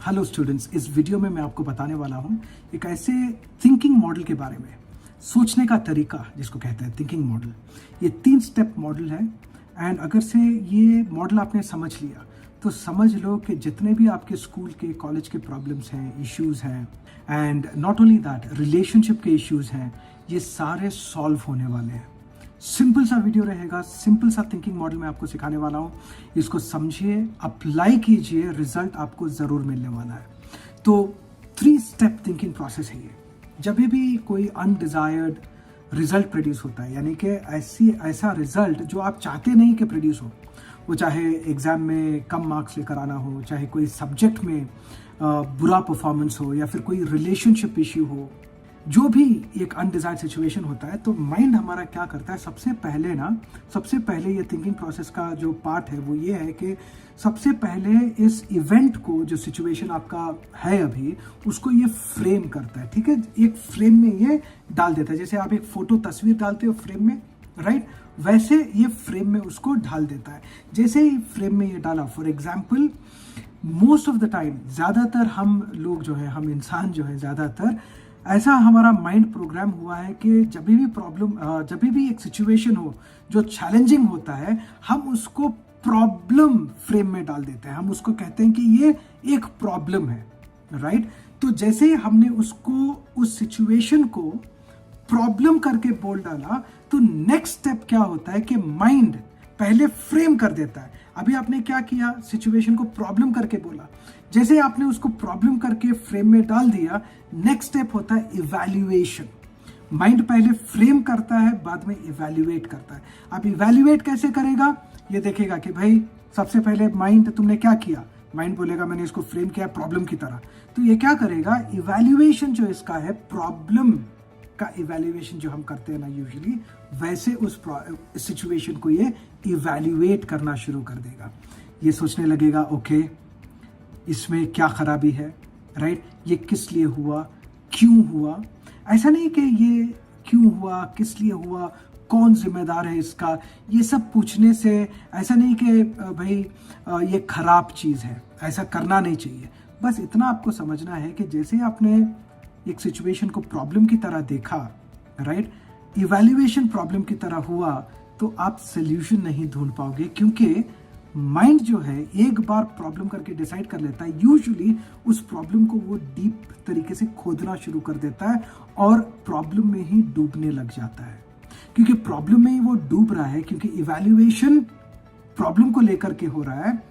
Hello students, इस video में मैं आपको बताने वाला हूँ एक ऐसे थिंकिंग मॉडल के बारे में, सोचने का तरीका जिसको कहते हैं थिंकिंग मॉडल। ये 3 स्टेप मॉडल है एंड अगर से ये मॉडल आपने समझ लिया तो समझ लो कि जितने भी आपके स्कूल के कॉलेज के प्रॉब्लम्स हैं, इश्यूज हैं and not only that relationship के इश्यूज हैं, ये सारे सॉल्व होने वाले हैं। सिंपल सा वीडियो रहेगा, सिंपल सा थिंकिंग मॉडल मैं आपको सिखाने वाला हूँ। इसको समझिए, अप्लाई कीजिए, रिजल्ट आपको ज़रूर मिलने वाला है। तो 3 स्टेप थिंकिंग प्रोसेस है ये। जब भी कोई अनडिजायर्ड रिजल्ट प्रोड्यूस होता है, यानी कि ऐसा रिजल्ट जो आप चाहते नहीं कि प्रोड्यूस हो, वो चाहे एग्ज़ाम में कम मार्क्स लेकर आना हो, चाहे कोई सब्जेक्ट में बुरा परफॉर्मेंस हो, या फिर कोई रिलेशनशिप इश्यू हो, जो भी एक अनडिजायर्ड सिचुएशन होता है, तो माइंड हमारा क्या करता है, सबसे पहले ये थिंकिंग प्रोसेस का जो पार्ट है वो ये है कि सबसे पहले इस इवेंट को, जो सिचुएशन आपका है अभी, उसको ये फ्रेम करता है। ठीक है, एक फ्रेम में ये डाल देता है। जैसे आप एक फोटो तस्वीर डालते हो फ्रेम में, राइट, वैसे ये फ्रेम में उसको ढाल देता है। जैसे ही फ्रेम में ये डाला, for example most of the time, ज़्यादातर हम लोग जो है, हम इंसान जो है, ज़्यादातर ऐसा हमारा माइंड प्रोग्राम हुआ है कि जब भी एक सिचुएशन हो जो चैलेंजिंग होता है, हम उसको प्रॉब्लम फ्रेम में डाल देते हैं। हम उसको कहते हैं कि ये एक प्रॉब्लम है, राइट। तो जैसे ही हमने उस सिचुएशन को प्रॉब्लम करके बोल डाला, तो नेक्स्ट स्टेप क्या होता है कि माइंड पहले फ्रेम कर देता है। अभी आपने क्या किया, सिचुएशन को प्रॉब्लम करके बोला, जैसे आपने उसको प्रॉब्लम करके फ्रेम में डाल दिया, नेक्स्ट स्टेप होता है इवैल्यूएशन। माइंड पहले फ्रेम करता है, बाद में इवैल्यूएट करता है। अब इवैल्यूएट कैसे करेगा, ये देखेगा कि भाई सबसे पहले माइंड तुमने क्या किया, माइंड बोलेगा मैंने इसको फ्रेम किया प्रॉब्लम की तरह, तो ये क्या करेगा, इवैल्यूएशन जो इसका है, प्रॉब्लम का इवैल्यूएशन जो हम करते हैं ना यूजुअली, वैसे उस सिचुएशन को ये इवैल्यूएट करना शुरू कर देगा। ये सोचने लगेगा, ओके इसमें क्या खराबी है, राइट, ये किस लिए हुआ, क्यों हुआ। ऐसा नहीं कि ये क्यों हुआ, किस लिए हुआ, कौन जिम्मेदार है इसका, ये सब पूछने से ऐसा नहीं कि भाई ये खराब चीज़ है, ऐसा करना नहीं चाहिए। बस इतना आपको समझना है कि जैसे आपने एक सिचुएशन को प्रॉब्लम की तरह देखा, राइट, इवैल्यूएशन प्रॉब्लम की तरह हुआ, तो आप सोल्यूशन नहीं ढूंढ पाओगे, क्योंकि माइंड जो है एक बार प्रॉब्लम करके डिसाइड कर लेता है, यूजुअली उस प्रॉब्लम को वो डीप तरीके से खोदना शुरू कर देता है और प्रॉब्लम में ही डूबने लग जाता है। क्योंकि प्रॉब्लम में ही वो डूब रहा है, क्योंकि इवैल्यूएशन प्रॉब्लम को लेकर के हो रहा है,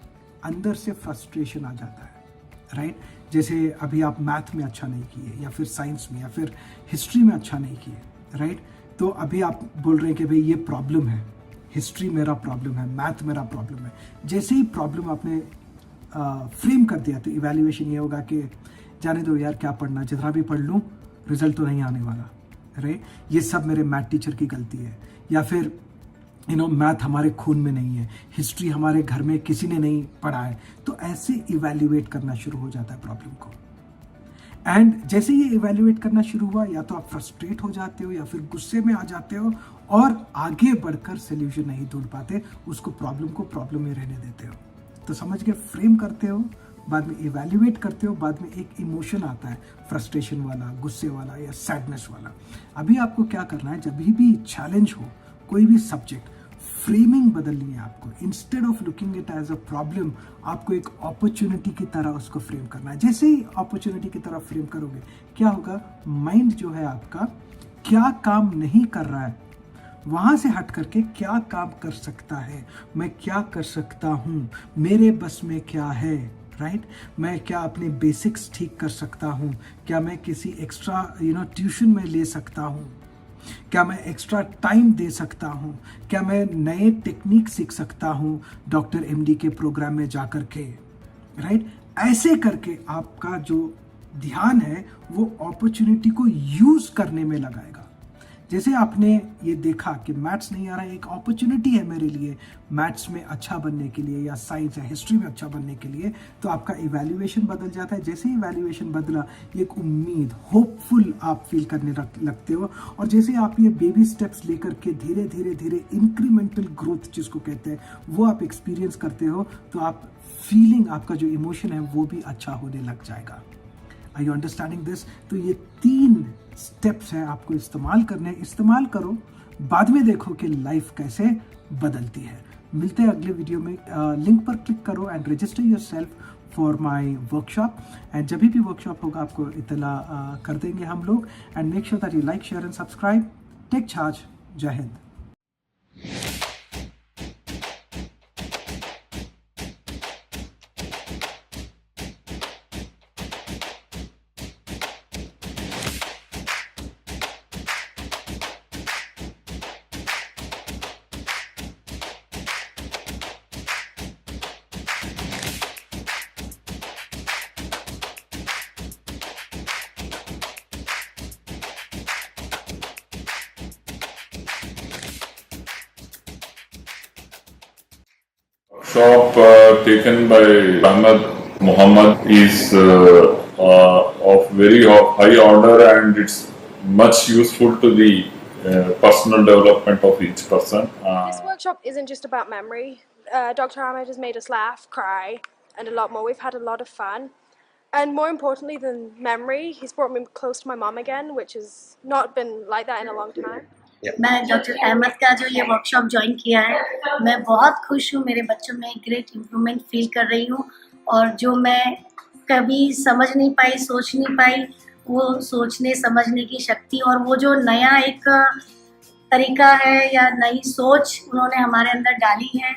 अंदर से फ्रस्ट्रेशन आ जाता है, राइट। जैसे अभी आप मैथ में अच्छा नहीं किए, या फिर साइंस में, या फिर हिस्ट्री में अच्छा नहीं किए, राइट, तो अभी आप बोल रहे हैं कि भाई ये प्रॉब्लम है, हिस्ट्री मेरा प्रॉब्लम है, मैथ मेरा प्रॉब्लम है। जैसे ही प्रॉब्लम आपने फ्रेम कर दिया, तो इवैल्यूएशन ये होगा कि जाने दो यार, क्या पढ़ना, जितना भी पढ़ लूँ रिजल्ट तो नहीं आने वाला, राइट, ये सब मेरे मैथ टीचर की गलती है, या फिर मैथ हमारे खून में नहीं है, हिस्ट्री हमारे घर में किसी ने नहीं पढ़ा है। तो ऐसे इवैल्यूएट करना शुरू हो जाता है प्रॉब्लम को। एंड जैसे ये इवैल्यूएट करना शुरू हुआ, या तो आप फ्रस्ट्रेट हो जाते हो, या फिर गुस्से में आ जाते हो और आगे बढ़कर सोल्यूशन नहीं ढूंढ पाते, उसको प्रॉब्लम में रहने देते हो। तो समझ के फ्रेम करते हो, बाद में इवैल्यूएट करते हो, बाद में एक इमोशन आता है, फ्रस्ट्रेशन वाला, गुस्से वाला, या सैडनेस वाला। अभी आपको क्या करना है, जब भी चैलेंज हो कोई भी सब्जेक्ट, फ्रेमिंग बदलनी है आपको। Instead of looking it as a problem, आपको एक अपॉर्चुनिटी की तरह उसको फ्रेम करना है। जैसे ही अपॉर्चुनिटी की तरह फ्रेम करोगे, क्या होगा, माइंड जो है आपका क्या काम नहीं कर रहा है, वहां से हट करके क्या काम कर सकता है, मैं क्या कर सकता हूं, मेरे बस में क्या है, राइट, मैं क्या अपने बेसिक्स ठीक कर सकता हूं, क्या मैं किसी एक्स्ट्रा ट्यूशन में ले सकता हूं, क्या मैं एक्स्ट्रा टाइम दे सकता हूं, क्या मैं नए टेक्निक सीख सकता हूं डॉक्टर MD के प्रोग्राम में जाकर के, राइट। ऐसे करके आपका जो ध्यान है वो अपॉर्चुनिटी को यूज करने में लगाएगा। जैसे आपने ये देखा कि मैथ्स नहीं आ रहा है, एक अपॉर्चुनिटी है मेरे लिए मैथ्स में अच्छा बनने के लिए या साइंस या हिस्ट्री में अच्छा बनने के लिए, तो आपका इवैल्यूएशन बदल जाता है। जैसे ही इवैल्यूएशन बदला, एक उम्मीद, होपफुल आप फील करने लगते हो। और जैसे आप ये बेबी स्टेप्स लेकर के धीरे धीरे धीरे इंक्रीमेंटल ग्रोथ जिसको कहते हैं वो आप एक्सपीरियंस करते हो, तो आप फीलिंग, आपका जो इमोशन है वो भी अच्छा होने लग जाएगा। Are you understanding this? तो ये 3 स्टेप्स हैं, आपको इस्तेमाल करने, इस्तेमाल करो, बाद में देखो कि लाइफ कैसे बदलती है। मिलते हैं अगले वीडियो में। लिंक पर क्लिक करो and register yourself for my workshop, and जब भी वर्कशॉप होगा आपको इतला कर देंगे हम लोग। And make sure that you like, share and subscribe. Take charge. जय Hind. Shop taken by Ahmed Muhammad is of very high order, and it's much useful to the personal development of each person. This workshop isn't just about memory. Dr. Ahmed has made us laugh, cry, and a lot more. We've had a lot of fun. And more importantly than memory, he's brought me close to my mom again, which has not been like that in a long time. मैं doctor Ahmad का जो ये workshop join किया है, मैं बहुत खुश हूँ। मेरे बच्चों में ग्रेट इम्प्रूवमेंट फील कर रही हूँ, और जो मैं कभी समझ नहीं पाई, सोच नहीं पाई, वो सोचने समझने की शक्ति और वो जो नया एक तरीका है या नई सोच उन्होंने हमारे अंदर डाली है,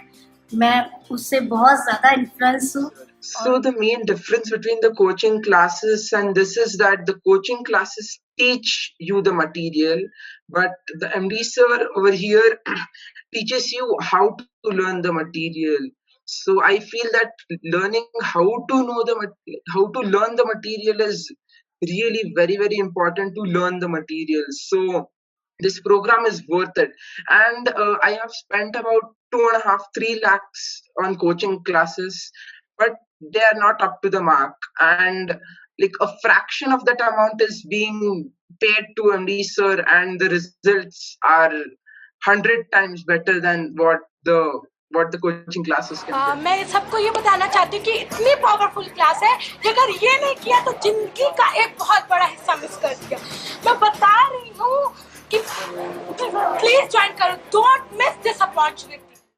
मैं उससे बहुत ज़्यादा इन्फ्लुएंस हूँ। So the main difference between the coaching classes and this is that the coaching classes teach you the material, but the MD sir over here teaches you how to learn the material. So I feel that learning how to learn the material is really very, very important to learn the material. So this program is worth it, and I have spent about 2.5-3 lakhs on coaching classes, but they are not up to the mark, and like a fraction of that amount is being paid to MD sir, and the results are 100 times better than what the coaching classes can do. मैं सबको ये बताना चाहती हूँ कि इतनी powerful class है कि अगर ये नहीं किया तो जिंदगी का एक बहुत बड़ा हिस्सा मिस कर दिया। मैं बता रही हूँ कि प्लीज ज्वाइन करो, डोंट मिस दिस अपॉर्चुनिटी।